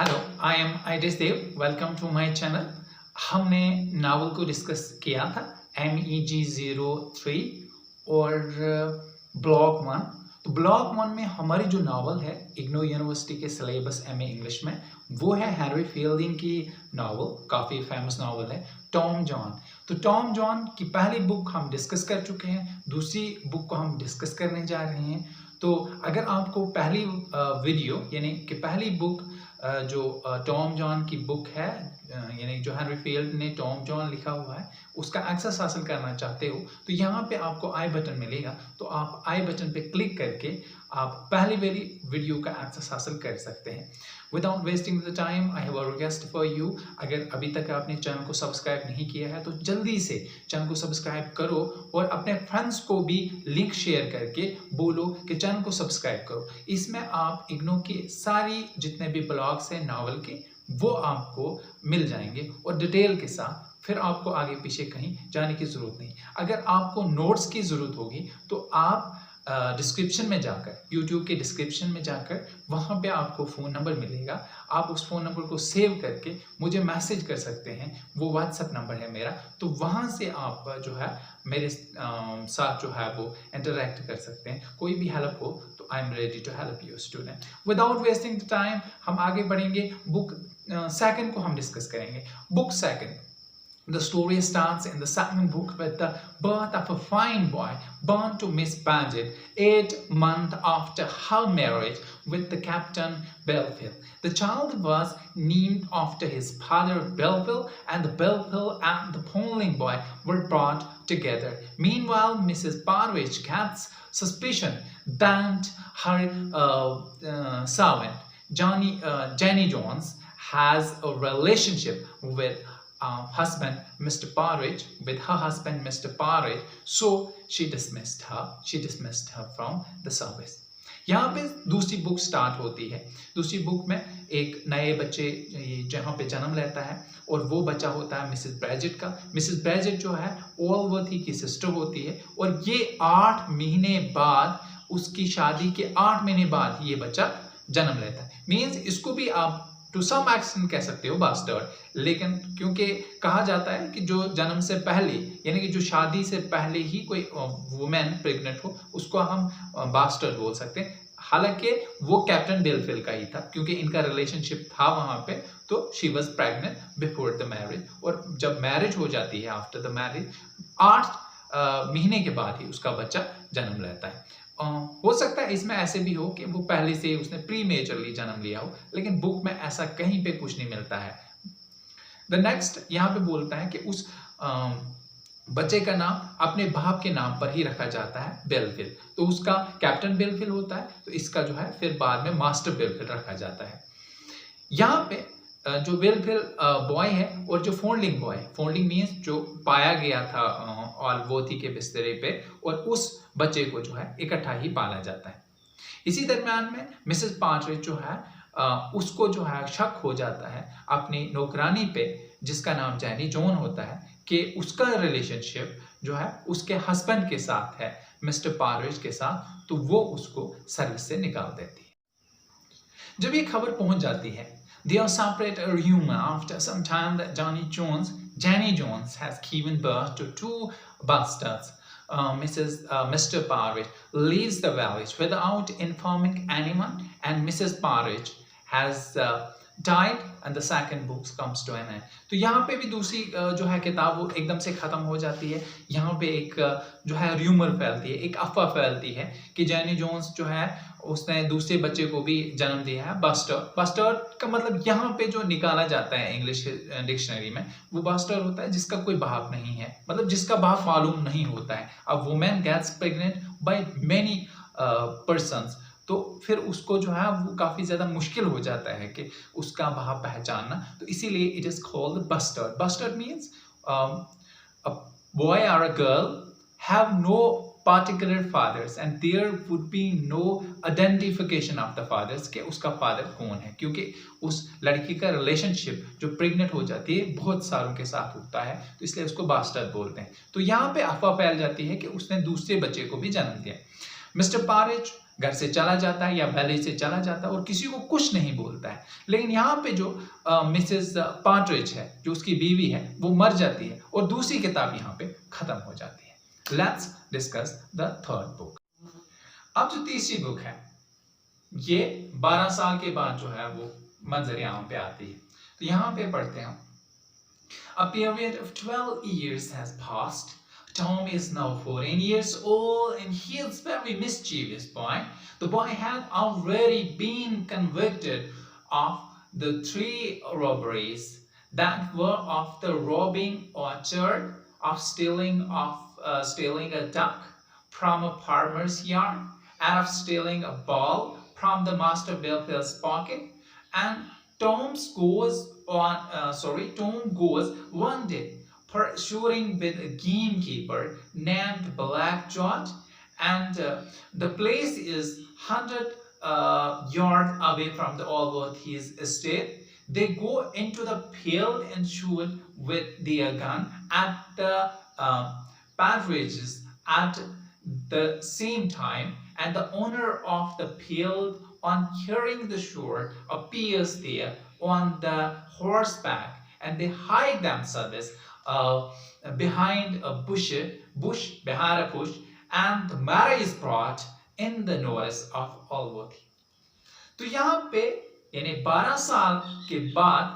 Hello, I am आइडिस देव। Welcome to my channel. हमने नावल को डिस्कस किया था MEG03 और ब्लॉक 1। तो ब्लॉक 1 में हमारी जो नावल है इग्नो यूनिवर्सिटी के सिलेबस MA इंग्लिश में, वो है हेनरी फील्डिंग की नावल। काफ़ी फेमस नावल है टॉम जॉन। तो टॉम जॉन की पहली बुक हम डिस्कस कर चुके हैं, दूसरी बुक को हम डिस्कस करने जा रहे हैं। तो अगर आपको पहली वीडियो यानी कि पहली बुक जो टॉम जॉन की बुक है, यानी जो हेनरी फील्ड ने टॉम जॉन लिखा हुआ है, उसका एक्सेस हासिल करना चाहते हो तो यहाँ पे आपको आई बटन मिलेगा। तो आप आई बटन पे क्लिक करके आप पहली वाली वीडियो का एक्सेस हासिल कर सकते हैं। Without wasting the time, I have a request for you. अगर अभी तक आपने चैनल को सब्सक्राइब नहीं किया है तो जल्दी से चैनल को सब्सक्राइब करो और अपने फ्रेंड्स को भी लिंक शेयर करके बोलो कि चैनल को सब्सक्राइब करो। इसमें आप इग्नो के सारी जितने भी ब्लॉग्स हैं नावल के, वो आपको मिल जाएंगे और डिटेल के साथ। फिर आपको आगे पीछे कहीं जाने की ज़रूरत नहीं। अगर आपको नोट्स की ज़रूरत होगी तो आप डिस्क्रिप्शन में जाकर, YouTube के डिस्क्रिप्शन में जाकर, वहाँ पे आपको फ़ोन नंबर मिलेगा। आप उस फ़ोन नंबर को सेव करके मुझे मैसेज कर सकते हैं, वो व्हाट्सएप नंबर है मेरा। तो वहाँ से आप जो है मेरे साथ जो है वो इंटरेक्ट कर सकते हैं। कोई भी हेल्प हो तो I am ready to help you student. Without wasting the time हम आगे बढ़ेंगे। बुक सेकंड को हम डिस्कस करेंगे। Book second, the story starts in the second book with the birth of a fine boy born to Miss Paget 8 months after her marriage with the Captain Belleville. The child was named after his father Belleville, and the Belleville and the Poling boy were brought together. Meanwhile, Mrs. Parridge gets suspicion that her servant Jenny Jones has a relationship with husband Mr. Parridge, with her husband Mr. Parridge, so she dismissed her from the service. यहाँ पे दूसरी book start होती है। दूसरी book में एक नए बच्चे जहाँ पे जन्म लेता है और वो बच्चा होता है मिसेस ब्रैजेट का। मिसेस ब्रैजेट जो है ओलवर्थी की सिस्टर होती है और ये 8 महीने बाद, उसकी शादी के 8 महीने बाद ये बच्चा जन्म लेता है। मीन्स इसको भी आप टू सम एक्सटेंट कह सकते हो बास्टर्ड, लेकिन क्योंकि कहा जाता है कि जो जन्म से पहले यानी कि जो शादी से पहले ही कोई वुमेन प्रेग्नेंट हो उसको हम बास्टर्ड बोल सकते हैं। हालांकि वो कैप्टन बेलफिल का ही था क्योंकि इनका रिलेशनशिप था वहां पे, तो she was pregnant before the marriage. और जब मैरिज हो जाती है, आफ्टर द मैरिज 8 महीने के बाद ही उसका बच्चा जन्म लेता है। हो सकता है इसमें ऐसे भी हो कि वो पहले से उसने प्री मेजरली जन्म लिया हो, लेकिन बुक में ऐसा कहीं पे कुछ नहीं मिलता है। द नेक्स्ट यहाँ पे बोलता है कि उस बच्चे का नाम अपने बाप के नाम पर ही रखा जाता है, बेलफिल। तो उसका कैप्टन बेलफिल होता है, तो इसका जो है फिर बाद में मास्टर बेलफिल रखा जाता है। यहाँ पे जो बेलफिल बॉय है और जो फोल्डिंग बॉय, फोल्डिंग मीन्स जो पाया गया था ऑलवर्थी के बिस्तरे पे, और उस बच्चे को जो है इकट्ठा ही पाला जाता है। इसी दरम्यान में मिसेस पार्ट्रिज जो है उसको जो है शक हो जाता है अपनी नौकरानी पे, जिसका नाम जैनी जॉन होता है, कि उसका रिलेशनशिप जो है उसके हस्बैंड के साथ है, मिस्टर पार्ट्रिज के साथ। तो वो उसको सर्विस से निकाल देती है। जब ये खबर पहुंच जाती है, they are separate a rumor after some time that Jenny Jones has given birth to 2 bastards. Mr. Parridge leaves the village without informing anyone, and Mrs. Parridge has died and the second book comes to an end. तो यहाँ पे भी दूसरी जो है किताब वो एकदम से ख़त्म हो जाती है। यहाँ पे एक जो है र्यूमर फैलती है, एक अफवाह फैलती है कि जेनी जोन्स जो है उसने दूसरे बच्चे को भी जन्म दिया है, बास्टर्ड। बास्टर्ड का मतलब यहाँ पे जो निकाला जाता है इंग्लिश डिक्शनरी में, वो बास्टर्ड होता है जिसका कोई बाप नहीं है, मतलब जिसका बाप मालूम नहीं होता है। अब women gets pregnant by many persons, तो फिर उसको जो है वो काफ़ी ज़्यादा मुश्किल हो जाता है कि उसका बाप पहचानना। तो इसीलिए it is called bastard. Bastard means a boy और a girl have no particular fathers and there would be no identification of the fathers कि उसका फादर कौन है, क्योंकि उस लड़की का रिलेशनशिप जो प्रेग्नेंट हो जाती है बहुत सारों के साथ होता है, तो इसलिए उसको बास्टर्ड बोलते हैं। तो यहाँ पे अफवाह फैल जाती है कि उसने दूसरे बच्चे को भी जन्म दिया। मिस्टर पारिज घर से चला जाता है या बैले से चला जाता है और किसी को कुछ नहीं बोलता है। लेकिन यहाँ पे जो मिसेस पार्ट्रिज है, जो उसकी बीवी है, वो मर जाती है और दूसरी किताब यहाँ पे खत्म हो जाती है। Let's discuss the third book. अब जो तीसरी बुक है, ये 12 साल के बाद जो है वो मंजर यहाँ पे आती है। तो यहाँ पे पढ़ते हैं, A period of 12 years has passed. Tom is now 14 years old and he is very mischievous boy. The boy had already been convicted of the 3 robberies that were of the robbing orchard, of stealing a duck from a farmer's yard, and of stealing a ball from the master Belfield's pocket. And Tom goes one day pursuing with a gamekeeper named Black George, and the place is 100 yards away from the Allworthy's estate. They go into the field and shoot with their gun at the partridges at the same time, and the owner of the field, on hearing the shot, appears there on the horseback, and they hide themselves behind a bush, and the matter is brought in the notice of Allworthy. तो यहाँ पे यानी 12 साल के बाद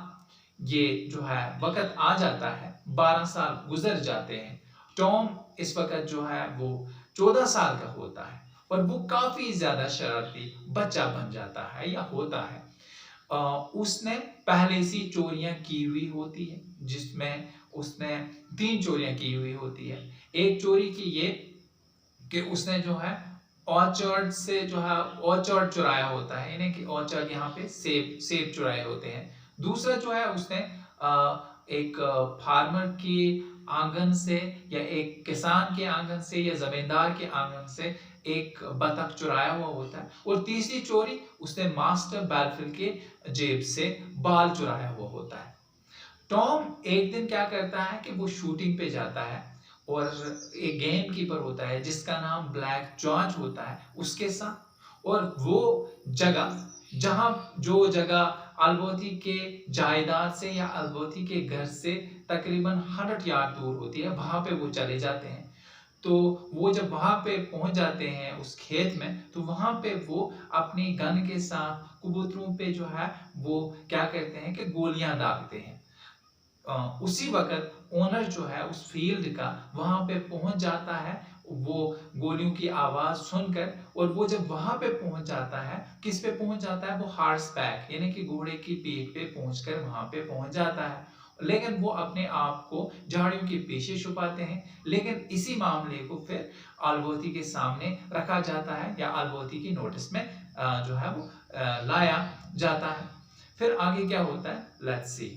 ये जो है वक्त आ जाता है, 12 साल गुजर जाते हैं। टॉम इस वक्त जो है वो 14 साल का होता है और वो काफी ज्यादा शरारती बच्चा बन जाता है या होता है। उसने पहले से चोरियां की हुई होती है, जिसमें उसने 3 चोरियां की हुई होती है। एक चोरी की ये कि उसने जो है ऑर्चर्ड से जो है ऑर्चर्ड चुराया होता है, यानी कि ऑर्चर्ड यहाँ पे सेब चुराए होते हैं। दूसरा जो है उसने एक फार्मर की आंगन से या एक किसान के आंगन से या जमींदार के आंगन से एक बतख चुराया हुआ होता है। और तीसरी चोरी उसने मास्टर बेलफील्ड के जेब से बाल चुराया हुआ होता है। टॉम एक दिन क्या करता है कि वो शूटिंग पे जाता है और एक गेम कीपर होता है जिसका नाम ब्लैक जॉर्ज होता है उसके साथ, और वो जो जगह अल्बोथी के जायदाद से या अल्बोथी के घर से तकरीबन 100 यार्ड दूर होती है, वहां पे वो चले जाते हैं। तो वो जब वहां पे पहुंच जाते हैं उस खेत में, तो वहां पे वो अपनी गन के साथ कबूतरों पे जो है वो क्या करते हैं कि गोलियां दागते हैं। उसी वक्त ओनर जो है उस फील्ड का वहां पे पहुंच जाता है, वो गोलियों की आवाज सुनकर, और वो जब वहां पे पहुंच जाता है, किस पे पहुंच जाता है, वो हार्स बैक यानी कि घोड़े की पीठ पे पहुंचकर वहां पे पहुंच जाता है। लेकिन वो अपने आप को झाड़ियों के पीछे छुपाते हैं। लेकिन इसी मामले को फिर अल्बोथी के सामने रखा जाता है या अल्बोथी की नोटिस में जो है वो लाया जाता है। फिर आगे क्या होता है, let's see.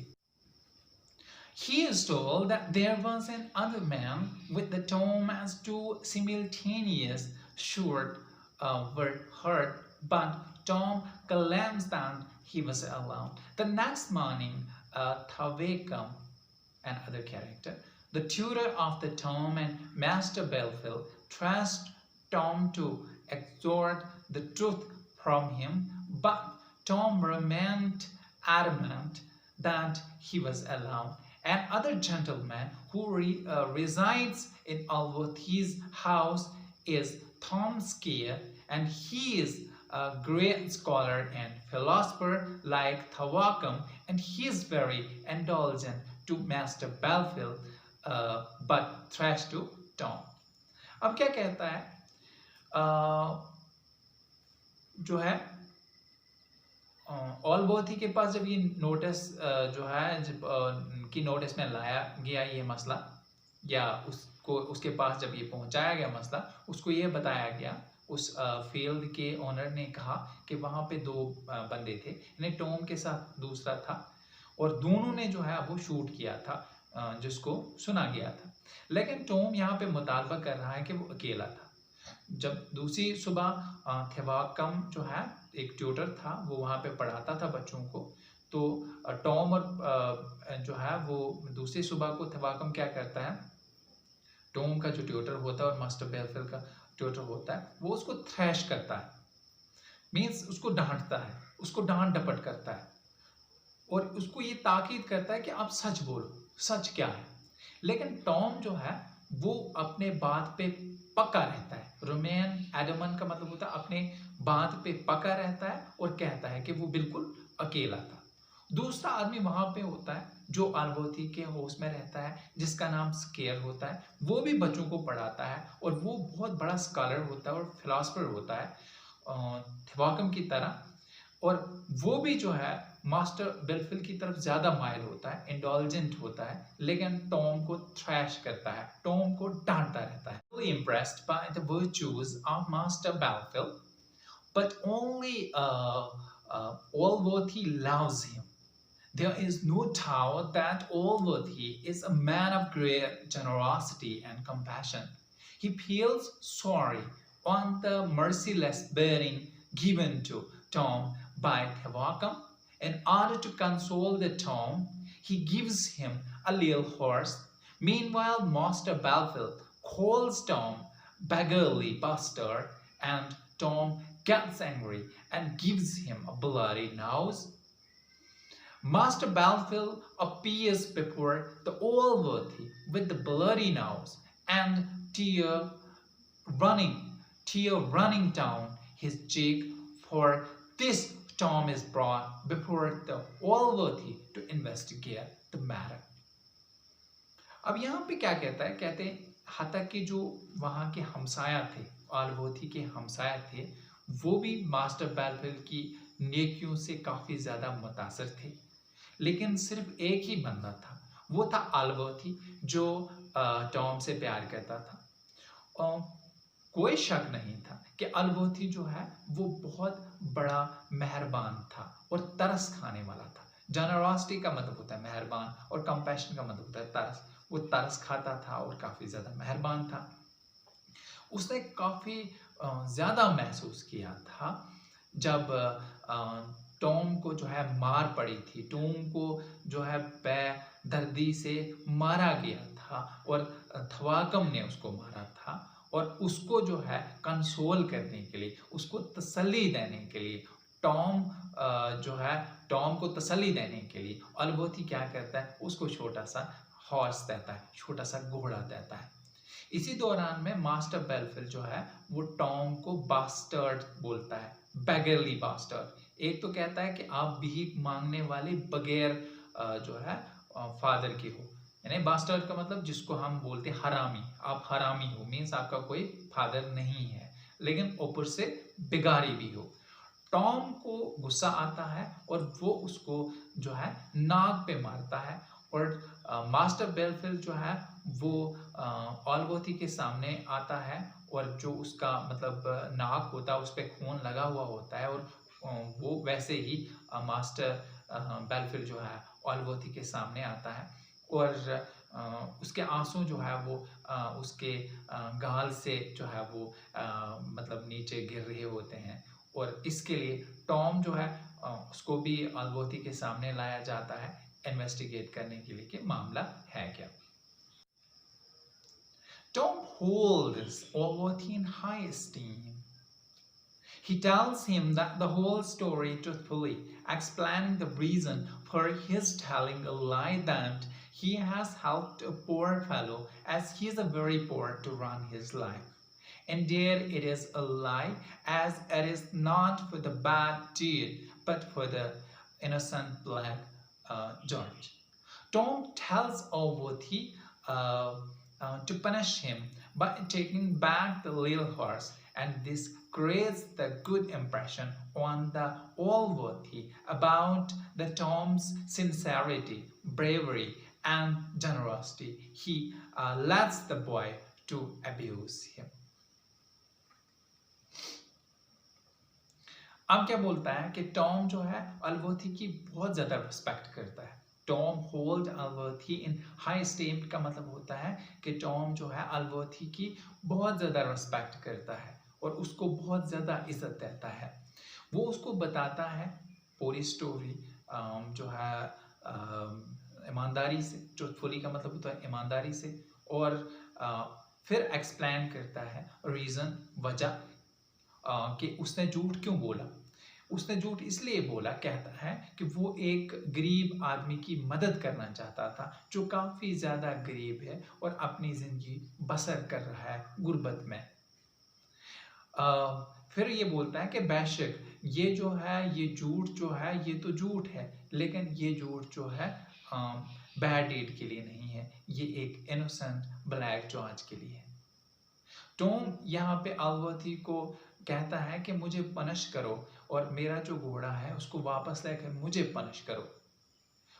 He is told that there was another man with the Tom as 2 simultaneous shots were heard, but Tom claims that he was alone. The next morning, Thawacum, another character, the tutor of the Tom and Master Belfield, trust Tom to extort the truth from him, but Tom remained adamant that he was alone. Another gentleman who resides in Allworthy's house is Tom Skeer, and he is a great scholar and philosopher like Thawacum, and he is very indulgent to Master Belfield, but trash to Tom. अब क्या कहता है, जो है ऑलबोथी के पास जब ये notice जो है कि नोटिस में लाया गया ये मसला, या उसके पास जब ये पहुंचाया गया मसला, उसको ये बताया गया, उस फील्ड के ओनर ने कहा कि वहाँ पे 2 बंदे थे, यानी टॉम के साथ दूसरा था, और दोनों ने जो है वो शूट किया था जिसको सुना गया था। लेकिन टॉम यहाँ पे मुतालबा कर रहा है कि वो अकेला था। जब दूसरी सुबह थेवाकम जो है एक ट्यूटर था, वो वहाँ पे पढ़ाता था बच्चों को, तो टॉम और जो है वो दूसरी सुबह को थेवाकम क्या करता है, टॉम का जो ट्यूटर होता है और मास्टर बेलफील्ड का ट्यूटर होता है, वो उसको थ्रैश करता है, मीन्स उसको डांटता है, उसको डांट डपट करता है और उसको ये ताकीद करता है कि आप सच बोलो, सच क्या है। लेकिन टॉम जो है वो अपने बात पे पक्का रहता है। रोमेन एडमन का मतलब होता है अपने बात पे पक्का रहता है और कहता है कि वो बिल्कुल अकेला था। दूसरा आदमी वहां पे होता है जो अल्बोथी के हाउस में रहता है, जिसका नाम स्केयर होता है। वो भी बच्चों को पढ़ाता है और वो बहुत बड़ा स्कॉलर होता है और फिलोसफर होता है थिवाकम की तरह। और वो भी जो है मास्टर बेलफिल की तरफ ज्यादा माइल होता है, इंडल्जेंट होता है, लेकिन टॉम को थ्रैश करता है, टॉम को डांटता रहता है। Impressed by the virtues of master Blifil, but only Allworthy loves him. There is no doubt that Allworthy is a man of great generosity and compassion. He feels sorry on the merciless bearing given to Tom by Thevakam. In order to console the Tom, he gives him a little horse. Meanwhile, Master Belfield calls Tom beggarly bastard, and Tom gets angry and gives him a bloody nose. Master Belfield appears before the Allworthy with the bloody nose and tear running down his cheek. For this, Tom is brought before the Allworthy to investigate the matter. अब यहाँ पे क्या कहता है, कहते हैं हालांकि जो वहाँ के हमसाया थे, आलवोथी के हमसाया थे, वो भी मास्टर बेलफिल्ड की नेकियों से काफ़ी ज़्यादा मुतासर थे। लेकिन सिर्फ एक ही बंदा था, वो था आलवोथी जो टॉम से प्यार करता था। कोई शक नहीं था कि आलवोथी जो है वो बहुत बड़ा मेहरबान था और तरस खाने वाला था। जनरॉसिटी का मतलब होता है मेहरबान और कंपैशन का मतलब होता है तरस। वो तरस खाता था और काफ़ी ज़्यादा मेहरबान था। उसने काफ़ी ज़्यादा महसूस किया था जब टॉम को जो है मार पड़ी थी, टॉम को जो है बेदर्दी से मारा गया था और थवाकम ने उसको मारा था। और उसको जो है कंसोल करने के लिए, उसको तसल्ली देने के लिए, टॉम जो है टॉम को तसल्ली देने के लिए आलवोथी क्या करता है, उसको छोटा सा हॉर्स देता है, छोटा सा घोड़ा देता है। इसी दौरान में मास्टर बेलफिल्ड जो है वो टॉम को बास्टर्ड बोलता है, बेगरली बास्टर्ड। एक तो कहता है कि आप भीख मांगने वाले बगैर जो है फादर की हो, यानी बास्टर्ड का मतलब जिसको हम बोलते हैं हरामी, आप हरामी हो, मीन्स आपका कोई फादर नहीं है लेकिन ऊपर से बिगारी भी हो। टॉम को गुस्सा आता है और वो उसको जो है नाक पे मारता है और मास्टर बेलफिल्ड जो है वो आलवोथी के सामने आता है और जो उसका मतलब नाक होता है उस पर खून लगा हुआ होता है और वो वैसे ही मास्टर बेलफिल्ड जो है आलवोथी के सामने आता है और उसके आंसू जो है वो उसके गाल से जो है वो मतलब नीचे गिर रहे होते हैं। और इसके लिए टॉम जो है उसको भी आलवोथी के सामने लाया जाता है इन्वेस्टिगेट करने के लिए कि मामला है क्या। Tom holds Allworthy in high esteem. He tells him that the whole story truthfully, explaining the reason for his telling a lie, that he has helped a poor fellow as he is a very poor to run his life. Indeed, it is a lie, as it is not for the bad deed, but for the innocent black George. Tom tells Allworthy to punish him by taking back the little horse, and this creates the good impression on the Allworthy about the Tom's sincerity, bravery, and generosity. He lets the boy to abuse him. अब क्या बोलता है कि Tom जो है आलवोथी की बहुत ज्यादा रिस्पेक्ट करता है। Tom hold Allworthy in high esteem का मतलब होता है कि टॉम जो है आलवोथी की बहुत ज़्यादा रिस्पेक्ट करता है और उसको बहुत ज़्यादा इज्जत देता है। वो उसको बताता है पूरी स्टोरी जो है ईमानदारी से, ट्रूथफुली का मतलब होता है ईमानदारी से, और फिर एक्सप्लेन करता है रीज़न, वजह कि उसने झूठ क्यों बोला। उसने झूठ इसलिए बोला, कहता है कि वो एक गरीब आदमी की मदद करना चाहता था जो काफ़ी ज़्यादा गरीब है और अपनी ज़िंदगी बसर कर रहा है गुर्बत में। फिर ये बोलता है कि बेशक ये जो है, ये झूठ जो है, ये तो झूठ है, लेकिन ये झूठ जो है बैड डीड के लिए नहीं है, ये एक इनोसेंट ब्लैक जॉर्ज के लिए है। टॉम यहाँ पे अल्वर्थी को कहता है कि मुझे पनिश करो और मेरा जो घोड़ा है उसको वापस लेकर मुझे पनिश करो।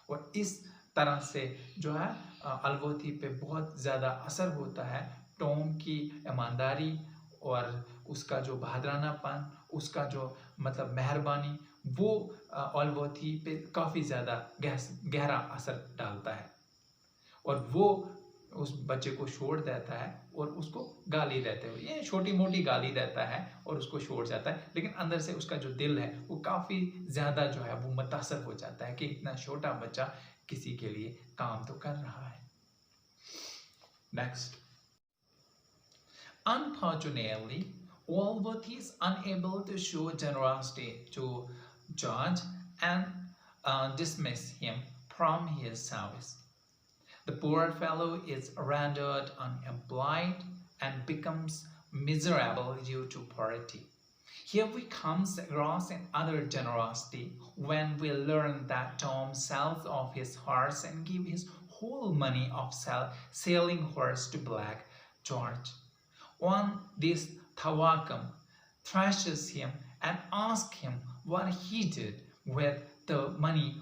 और इस तरह से जो है अल्वर्थी पे बहुत ज़्यादा असर होता है। टॉम की ईमानदारी और उसका जो बहादुरानापन, उसका जो मतलब मेहरबानी, वो अल्वर्थी पे काफ़ी ज़्यादा गहरा असर डालता है और वो उस बच्चे को छोड़ देता है और उसको गाली देते हुए, ये छोटी मोटी गाली देता है और उसको छोड़ जाता है, लेकिन अंदर से उसका जो दिल है वो काफ़ी ज़्यादा जो है वो मुतासर हो जाता है कि इतना छोटा बच्चा किसी के लिए काम तो कर रहा है। Next, unfortunately, Allworthy is unable to show generosity to George and dismiss him from his service. The poor fellow is rendered unemployed and becomes miserable due to poverty. Here we comes across another generosity when we learn that Tom sells off his horse and gives his whole money of selling horse to Black George. On this, Thawakam thrashes him and asks him what he did with the money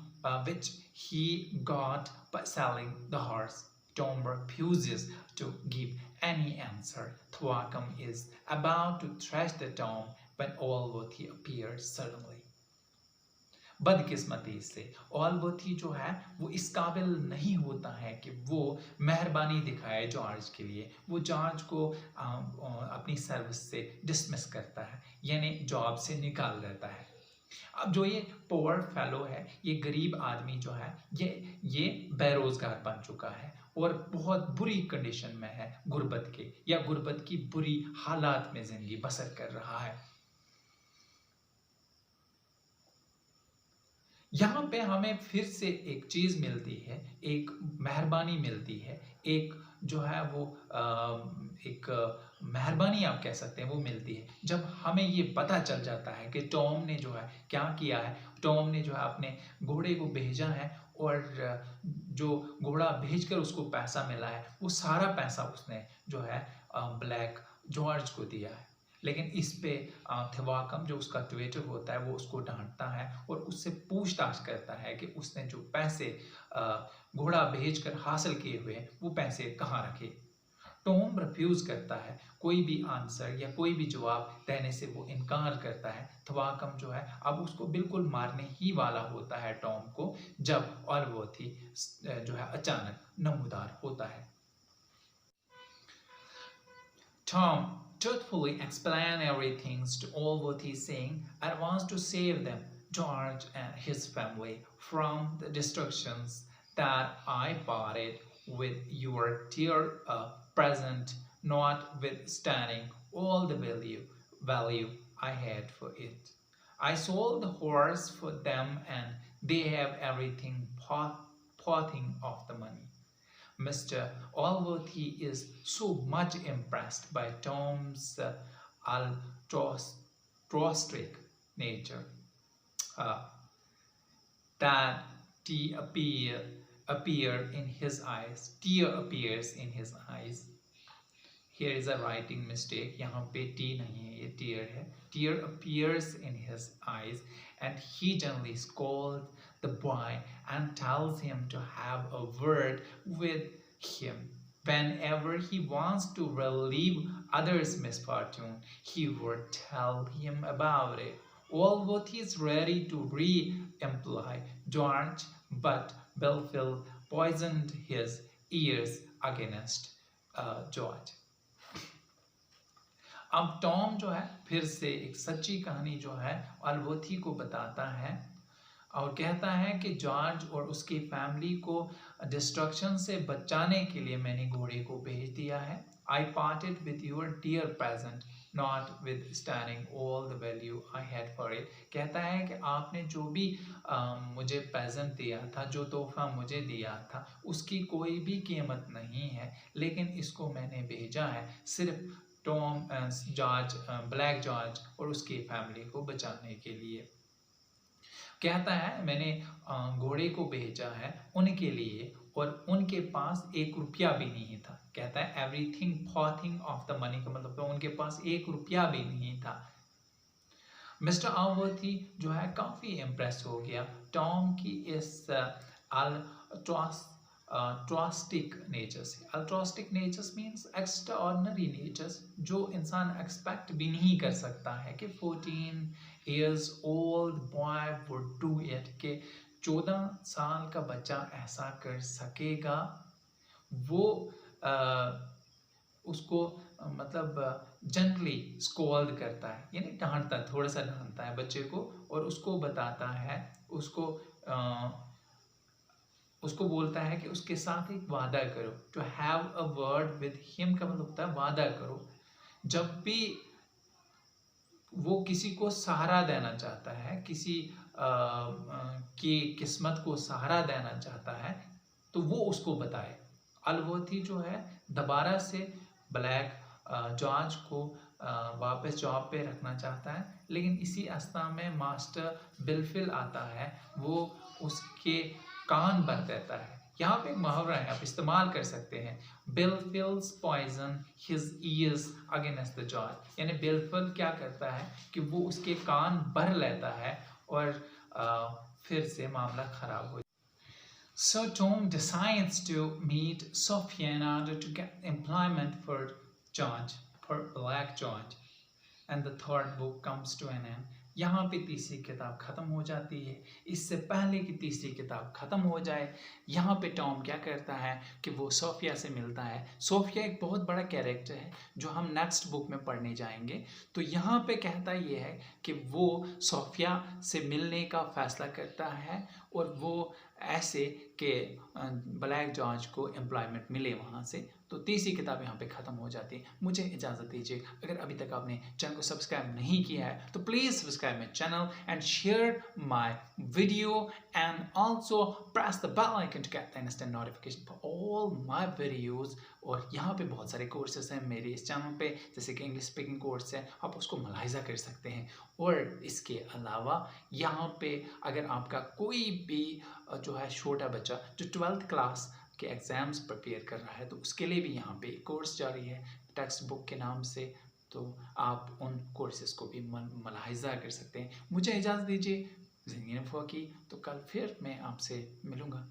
which he got by selling the horse. Tom refuses to give any answer. Thawakam is about to thrash the Tom when Allworthy appears suddenly. बदकिस्मती से ऑलवर्थी जो है वो इस काबिल नहीं होता है कि वो मेहरबानी दिखाए जॉर्ज के लिए। वो जॉर्ज को अपनी सर्विस से डिसमिस करता है, यानी जॉब से निकाल देता है। अब जो ये पुअर फेलो है, ये गरीब आदमी जो है, ये बेरोजगार बन चुका है और बहुत बुरी कंडीशन में है, गुर्बत के या गुर्बत की बुरी हालात में जिंदगी बसर कर रहा है। यहाँ पे हमें फिर से एक चीज़ मिलती है, एक मेहरबानी मिलती है, एक जो है वो एक मेहरबानी आप कह सकते हैं वो मिलती है जब हमें ये पता चल जाता है कि टॉम ने जो है क्या किया है। टॉम ने जो है अपने घोड़े को भेजा है और जो घोड़ा भेजकर उसको पैसा मिला है वो सारा पैसा उसने जो है ब्लैक जॉर्ज को दिया है। लेकिन इस पे थवाकम जो उसका ट्विटर होता है वो उसको डांटता है और उससे पूछताछ करता है कि उसने जो पैसे घोड़ा भेजकर हासिल किए हुए वो पैसे कहाँ रखे। टॉम रिफ्यूज करता है, कोई भी आंसर या कोई भी जवाब देने से वो इनकार करता है। थवाकम जो है अब उसको बिल्कुल मारने ही वाला होता है टॉम को, जब ऑलवर्थी जो है अचानक नमूदार होता है। Tom truthfully explained everything to Allworthy, saying, "I want to save them, George and his family, from the destructions that I parted with your dear present, notwithstanding all the value I had for it. I sold the horse for them, and they have everything parting of the money." Mr. Allworthy is so much impressed by Tom's altruistic nature that tear appears in his eyes. Here is a writing mistake. यहाँ पे T नहीं है, ये tear है. Tear appears in his eyes, and he gently scolds the boy and tells him to have a word with him. Whenever he wants to relieve others' misfortune, he would tell him about it. Allworthy is ready to re-employ George, but Belfield poisoned his ears against George. अब Tom जो है फिर से एक सच्ची कहानी जो है ऑलवर्थी को बताता है और कहता है कि जॉर्ज और उसकी फैमिली को डिस्ट्रक्शन से बचाने के लिए मैंने घोड़े को भेज दिया है। I parted with your dear present, not withstanding all the value I had for it. कहता है कि आपने जो भी मुझे प्रेजेंट दिया था, जो तोहफा मुझे दिया था, उसकी कोई भी कीमत नहीं है, लेकिन इसको मैंने भेजा है सिर्फ टॉम जॉर्ज ब्लैक जॉर्ज और उसकी फैमिली को बचाने के लिए। कहता है मैंने घोड़े को भेजा है उनके लिए और उनके पास 1 रुपया भी नहीं था। कहता है एवरीथिंग फॉथिंग ऑफ द मनी, का मतलब तो उनके पास 1 रुपया भी नहीं था। मिस्टर आवर्ती जो है काफ़ी इम्प्रेस हो गया टॉम की इस अल्ट्रास्टिक नेचर से। Altruistic natures means extraordinary natures, जो इंसान एक्सपेक्ट भी नहीं कर सकता है कि 14 years old boy would do it, कि 14 साल का बच्चा ऐसा कर सकेगा। वो उसको मतलब जेंटली स्कोल्ड करता है, यानी डांटता है, थोड़ा सा डांटता है बच्चे को और उसको बताता है, उसको बोलता है कि उसके साथ एक वादा करो। To have a word with him का मतलब होता है वादा करो। जब भी वो किसी को सहारा देना चाहता है, किसी की किस्मत को सहारा देना चाहता है, तो वो उसको बताए। अलवर्थी जो है दोबारा से ब्लैक जॉर्ज को वापस जॉब पे रखना चाहता है, लेकिन इसी अवस्था में मास्टर बिलफिल आता है, वो उसके कान बंद करता है। यहाँ पे एक मुहावरा है, आप इस्तेमाल कर सकते हैं, Blifil's poison his ears against the George, यानी बिलफिल क्या करता है कि वो उसके कान भर लेता है और फिर से मामला खराब हो। So Tom decides to meet Sophia in order to get employment for George, for Black George, and the third book comes to an end. यहाँ पे तीसरी किताब ख़त्म हो जाती है। इससे पहले कि तीसरी किताब ख़त्म हो जाए, यहाँ पे टॉम क्या करता है कि वो सोफिया से मिलता है। सोफिया एक बहुत बड़ा कैरेक्टर है जो हम नेक्स्ट बुक में पढ़ने जाएंगे। तो यहाँ पे कहता ये है कि वो सोफिया से मिलने का फ़ैसला करता है और वो ऐसे कि ब्लैक जॉर्ज को एम्प्लॉयमेंट मिले वहाँ से। तो तीसरी किताब यहाँ पे ख़त्म हो जाती है। मुझे इजाज़त दीजिए। अगर अभी तक आपने चैनल को सब्सक्राइब नहीं किया है तो please subscribe my channel and share my video and also press the bell icon to get the instant notification for all my videos. और यहाँ पे बहुत सारे कोर्सेस हैं मेरे इस चैनल पे, जैसे कि इंग्लिश स्पीकिंग कोर्स है, आप उसको मुलाहिजा कर सकते हैं। और इसके अलावा यहाँ पे अगर आपका कोई भी जो है छोटा बच्चा जो 12th क्लास के एग्ज़ाम्स प्रिपेयर कर रहा है, तो उसके लिए भी यहाँ पे कोर्स जारी है टेक्स्ट बुक के नाम से, तो आप उन कोर्सेज को भी मुलाहिजा कर सकते हैं। मुझे इजाज़त दीजिए ज़िंदगी इन्फो की, तो कल फिर मैं आपसे मिलूँगा।